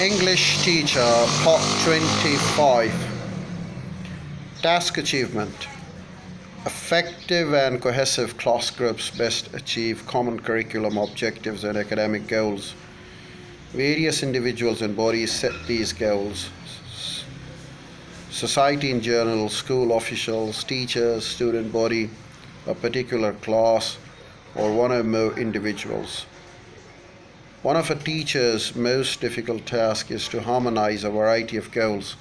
English teacher, part 25. Task achievement. Effective and cohesive class groups best achieve common curriculum objectives and academic goals. Various individuals and bodies set these goals. Society in general, school officials, teachers, student body, a particular class, or one or more individuals. One of a teacher's most difficult tasks is to harmonize a variety of goals.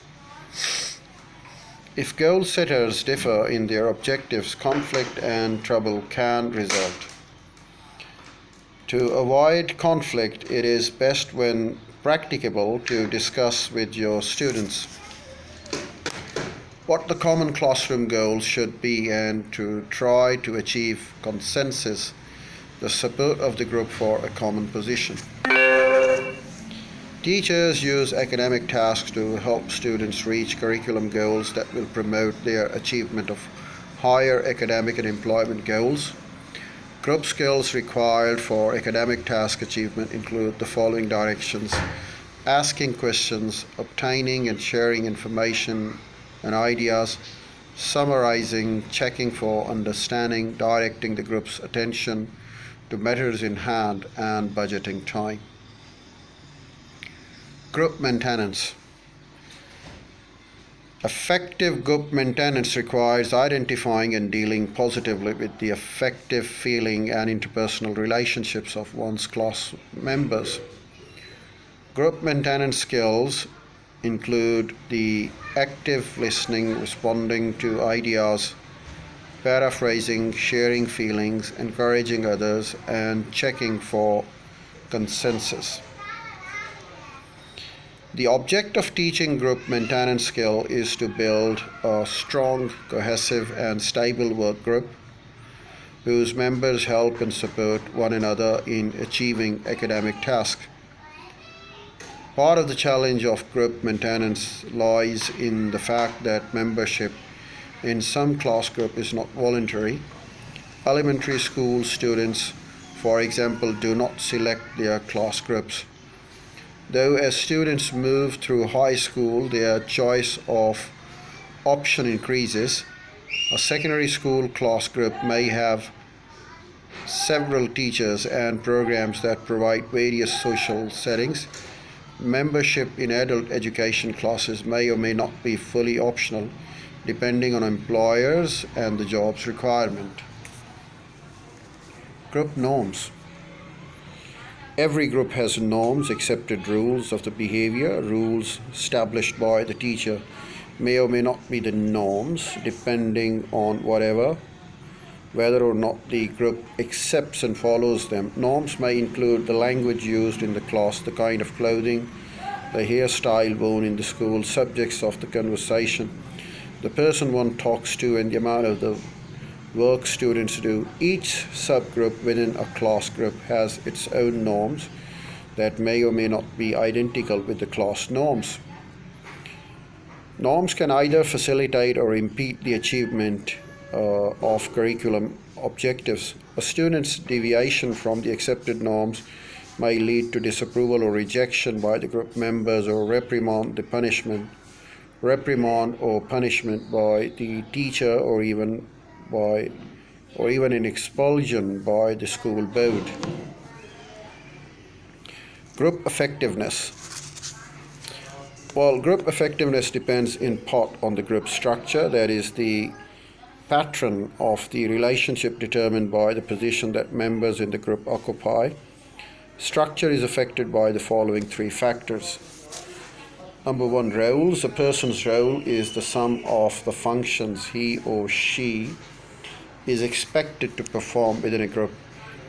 If goal setters differ in their objectives, conflict and trouble can result. To avoid conflict, it is best when practicable to discuss with your students what the common classroom goals should be and to try to achieve consensus, the support of the group for a common position. Teachers use academic tasks to help students reach curriculum goals that will promote their achievement of higher academic and employment goals. Group skills required for academic task achievement include the following directions: asking questions, obtaining and sharing information and ideas, summarizing, checking for understanding, directing the group's attention to matters in hand, and budgeting time. Group maintenance. Effective group maintenance requires identifying and dealing positively with the affective feeling and interpersonal relationships of one's class members. Group maintenance skills include the active listening, responding to ideas, paraphrasing, sharing feelings, encouraging others, and checking for consensus. The object of teaching group maintenance skill is to build a strong, cohesive, and stable work group whose members help and support one another in achieving academic tasks. Part of the challenge of group maintenance lies in the fact that membership in some class group is not voluntary. Elementary school students, for example, do not select their class groups. Though as students move through high school, their choice of option increases. A secondary school class group may have several teachers and programs that provide various social settings. Membership in adult education classes may or may not be fully optional, depending on employers and the job's requirement. Group norms. Every group has norms, accepted rules of the behavior. Rules established by the teacher may or may not be the norms, depending on whether or not the group accepts and follows them. Norms may include the language used in the class, the kind of clothing, the hairstyle worn in the school, subjects of the conversation, the person one talks to, and the amount of the work students do. Each subgroup within a class group has its own norms that may or may not be identical with the class norms. Norms can either facilitate or impede the achievement of curriculum objectives. A student's deviation from the accepted norms may lead to disapproval or rejection by the group members, or reprimand or punishment by the teacher, or even an expulsion by the school board. Group effectiveness. Well, group effectiveness depends in part on the group structure, that is, the pattern of the relationship determined by the position that members in the group occupy. Structure is affected by the following three factors. Number one, roles. A person's role is the sum of the functions he or she is expected to perform within a group.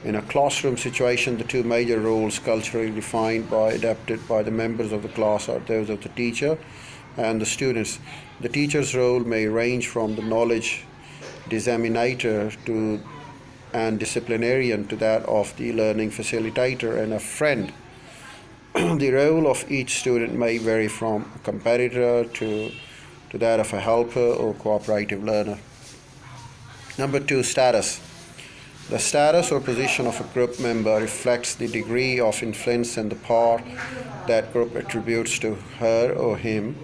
In a classroom situation, the two major roles culturally defined adapted by the members of the class are those of the teacher and the students. The teacher's role may range from the knowledge disseminator and disciplinarian to that of the learning facilitator and a friend. The role of each student may vary from a competitor to that of a helper or cooperative learner. Number two, status. The status or position of a group member reflects the degree of influence and the power that group attributes to her or him.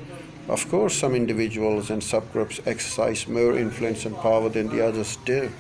Of course, some individuals and subgroups exercise more influence and power than the others do.